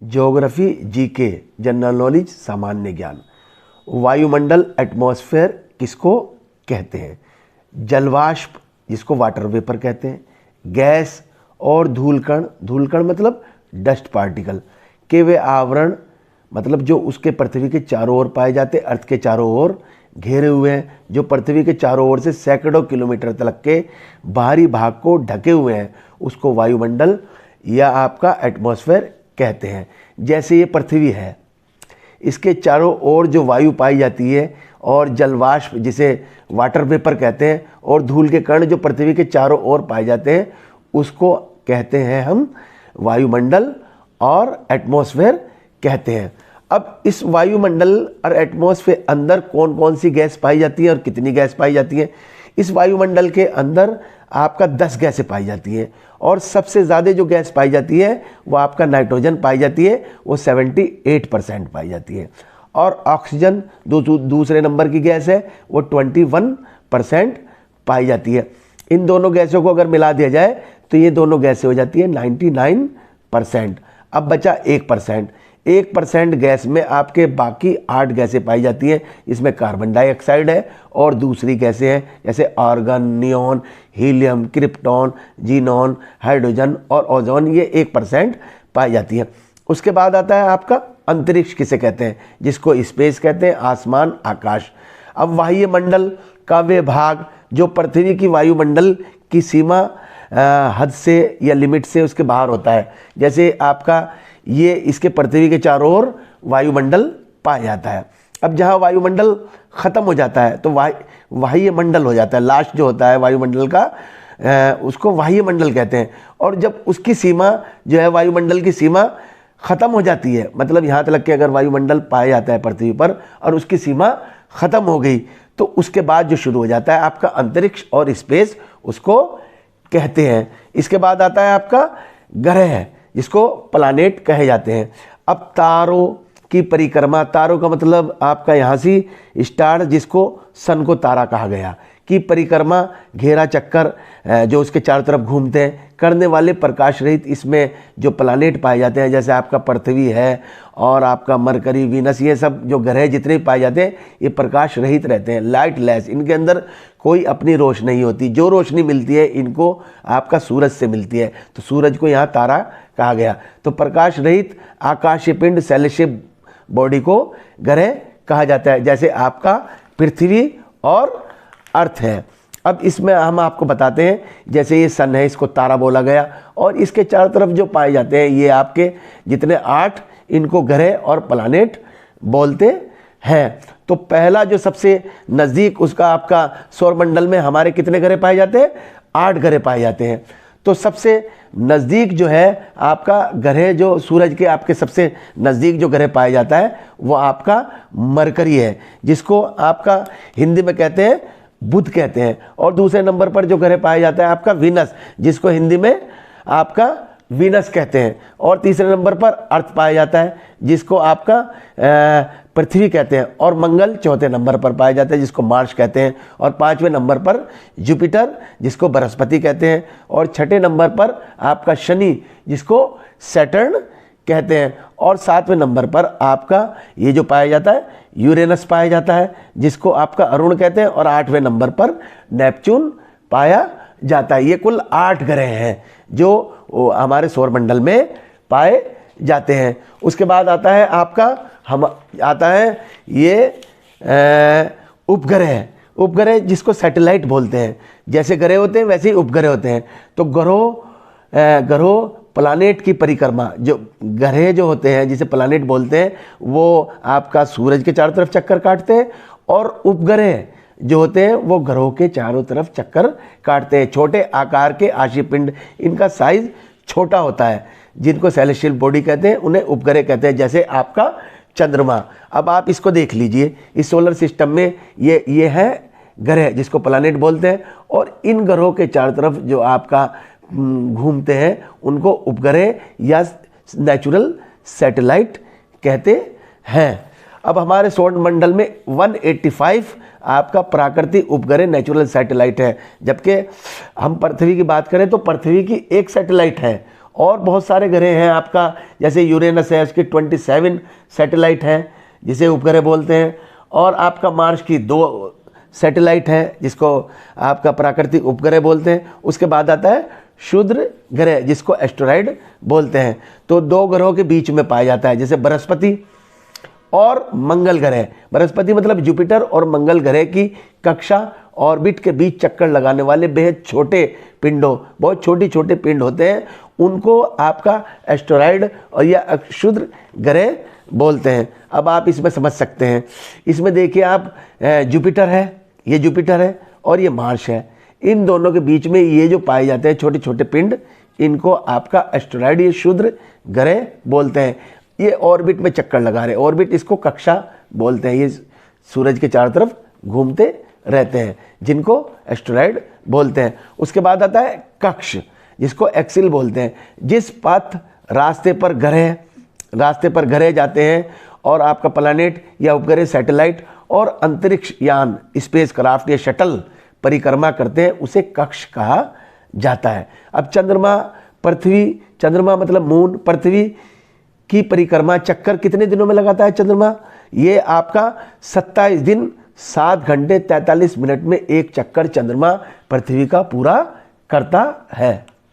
Geography, GK, general knowledge, सामान्य ज्ञान। वायुमंडल, एटमॉस्फेयर किसको कहते हैं? जलवाष्प जिसको वाटर वेपर कहते हैं, गैस और धूलकण, धूलकण मतलब डस्ट पार्टिकल के वे आवरण, मतलब जो उसके पृथ्वी के चारों ओर पाए जाते, अर्थ के चारों ओर घेरे हुए हैं, जो पृथ्वी के चारों ओर से सैकड़ों किलोमीटर तक के बाहरी भाग को ढके हुए हैं, उसको वायुमंडल या आपका एटमॉस्फेयर कहते हैं। जैसे ये पृथ्वी है, इसके चारों ओर जो वायु पाई जाती है और जलवाष्प जिसे वाटर वेपर कहते हैं और धूल के कण जो पृथ्वी के चारों ओर पाए जाते हैं, उसको कहते हैं हम वायुमंडल और एटमॉस्फेयर कहते हैं। अब इस वायुमंडल और एटमॉस्फेयर अंदर कौन कौन सी गैस पाई जाती है और कितनी गैस पाई जाती है? इस वायुमंडल के अंदर आपका 10 गैसें पाई जाती हैं और सबसे ज़्यादा जो गैस पाई जाती है वो आपका नाइट्रोजन पाई जाती है, वो 78% पाई जाती है। और ऑक्सीजन दूसरे नंबर की गैस है, वो 21% पाई जाती है। इन दोनों गैसों को अगर मिला दिया जाए तो ये दोनों गैसें हो जाती है 99%। अब बचा 1%। 1% गैस में आपके बाकी 8 गैसें पाई जाती हैं। इसमें कार्बन डाइऑक्साइड है और दूसरी गैसें हैं जैसे argon, neon, helium, krypton, xenon, hydrogen और ओजोन, ये 1% पाई जाती है। उसके बाद आता है आपका अंतरिक्ष किसे कहते हैं? जिसको स्पेस कहते हैं, आसमान, आकाश। अब वायुमंडल का वे भाग जो पृथ्वी की वायुमंडल की सीमा हद से या लिमिट से उसके बाहर होता है, जैसे आपका ये इसके पृथ्वी के चारों ओर वायुमंडल पाया जाता है। अब जहाँ वायुमंडल ख़त्म हो जाता है तो वायुमंडल हो जाता है, लास्ट जो होता है वायुमंडल का उसको वायुमंडल कहते हैं। और जब उसकी सीमा जो है वायुमंडल की सीमा ख़त्म हो जाती है, मतलब यहाँ तक कि अगर वायुमंडल पाया जाता है पृथ्वी पर और उसकी सीमा ख़त्म हो गई तो उसके बाद जो शुरू हो जाता है आपका अंतरिक्ष और स्पेस, उसको कहते हैं। इसके बाद आता है आपका ग्रह जिसको प्लैनेट कहे जाते हैं। अब तारों की परिक्रमा, तारों का मतलब आपका यहाँ से स्टार जिसको सन को तारा कहा गया, की परिक्रमा, घेरा चक्कर जो उसके चारों तरफ घूमते हैं, करने वाले प्रकाश रहित इसमें जो प्लैनेट पाए जाते हैं, जैसे आपका पृथ्वी है और आपका मरकरी, वीनस, ये सब जो ग्रह जितने पाए जाते हैं ये प्रकाश रहित रहते हैं, लाइटलेस। इनके अंदर कोई अपनी रोशनी नहीं होती। जो रोशनी मिलती है इनको आपका सूरज से मिलती है, तो सूरज को यहाँ तारा कहा गया। तो प्रकाश रहित आकाशीय पिंड, सेलेशियल बॉडी को ग्रह कहा जाता है, जैसे आपका पृथ्वी और अर्थ है। अब इसमें हम आपको बताते हैं, जैसे ये सन है, इसको तारा बोला गया और इसके चारों तरफ जो पाए जाते हैं ये आपके जितने 8, इनको ग्रह और प्लैनेट बोलते हैं। तो पहला जो सबसे नज़दीक उसका आपका सौरमंडल में हमारे कितने ग्रह पाए जाते हैं? 8 ग्रह पाए जाते हैं। तो सबसे नज़दीक जो है आपका ग्रह, जो सूरज के आपके सबसे नज़दीक जो ग्रह पाया जाता है वो आपका मरकरी है, जिसको आपका हिंदी में कहते हैं बुध कहते हैं। और दूसरे नंबर पर जो ग्रह पाया जाता है आपका वीनस, जिसको हिंदी में आपका वीनस कहते हैं। और तीसरे नंबर पर अर्थ पाया जाता है, जिसको आपका पृथ्वी कहते हैं। और मंगल चौथे नंबर पर पाया जाता है, जिसको मार्स कहते हैं। और 5वें नंबर पर जुपिटर, जिसको बृहस्पति कहते हैं। और 6ठे नंबर पर आपका शनि, जिसको सैटर्न कहते हैं। और 7वें नंबर पर आपका ये जो पाया जाता है यूरेनस पाया जाता है, जिसको आपका अरुण कहते हैं। और 8वें नंबर पर नेपच्यून पाया जाता है। ये कुल 8 ग्रह हैं जो हमारे सौरमंडल में पाए जाते हैं। उसके बाद आता है आपका आता है ये उपग्रह। उपग्रह जिसको सैटेलाइट बोलते हैं। जैसे ग्रह होते हैं वैसे ही उपग्रह होते हैं। तो ग्रहों प्लैनेट की परिक्रमा, जो ग्रह जो होते हैं जिसे प्लैनेट बोलते हैं, वो आपका सूरज के चारों तरफ चक्कर काटते हैं। और उपग्रह जो होते हैं वो ग्रहों के चारों तरफ चक्कर काटते हैं। छोटे आकार के आकाशीय पिंड, इनका साइज छोटा होता है, जिनको सेलेस्टियल बॉडी कहते हैं, उन्हें उपग्रह कहते हैं। जैसे आपका चंद्रमा। अब आप इसको देख लीजिए, इस सोलर सिस्टम में ये है ग्रह जिसको प्लैनेट बोलते हैं। और इन ग्रहों के चारों तरफ जो आपका घूमते हैं उनको उपग्रह या नेचुरल सैटेलाइट कहते हैं। अब हमारे सौरमंडल में 185 आपका प्राकृतिक उपग्रह नेचुरल सैटेलाइट है। जबकि हम पृथ्वी की बात करें तो पृथ्वी की एक सैटेलाइट है और बहुत सारे ग्रह हैं आपका, जैसे यूरेनस है, उसके 27 सैटेलाइट हैं जिसे उपग्रह बोलते हैं। और आपका मार्स की 2 सैटेलाइट है जिसको आपका प्राकृतिक उपग्रह बोलते हैं। उसके बाद आता है क्षुद्र ग्रह जिसको एस्टेरॉइड बोलते हैं। तो 2 ग्रहों के बीच में पाया जाता है, जैसे बृहस्पति और मंगल ग्रह। बृहस्पति मतलब जुपिटर और मंगल ग्रह की कक्षा ऑर्बिट के बीच चक्कर लगाने वाले बेहद छोटे पिंडों, बहुत छोटे छोटे पिंड होते हैं, उनको आपका एस्टेरॉइड और या क्षुद्र ग्रह बोलते हैं। अब आप इसमें समझ सकते हैं, इसमें देखिए आप जुपिटर है, ये जुपिटर है और ये मार्स है। इन दोनों के बीच में ये जो पाए जाते हैं छोटे छोटे पिंड, इनको आपका एस्टेरॉइड या क्षुद्र ग्रह बोलते हैं। ये ऑर्बिट में चक्कर लगा रहे, ऑर्बिट इसको कक्षा बोलते हैं। ये सूरज के चारों तरफ घूमते रहते हैं, जिनको एस्टेरॉइड बोलते हैं। उसके बाद आता है कक्ष, जिसको एक्सिल बोलते हैं। जिस पथ रास्ते पर ग्रह जाते हैं और आपका प्लैनेट या उपग्रह, सैटेलाइट और अंतरिक्ष यान, स्पेस क्राफ्ट या शटल परिक्रमा करते हैं, उसे कक्ष कहा जाता है। अब चंद्रमा मतलब मून, पृथ्वी की परिक्रमा चक्कर कितने दिनों में लगाता है चंद्रमा? ये आपका 27 दिन 7 घंटे 43 मिनट में एक चक्कर चंद्रमा पृथ्वी का पूरा करता है।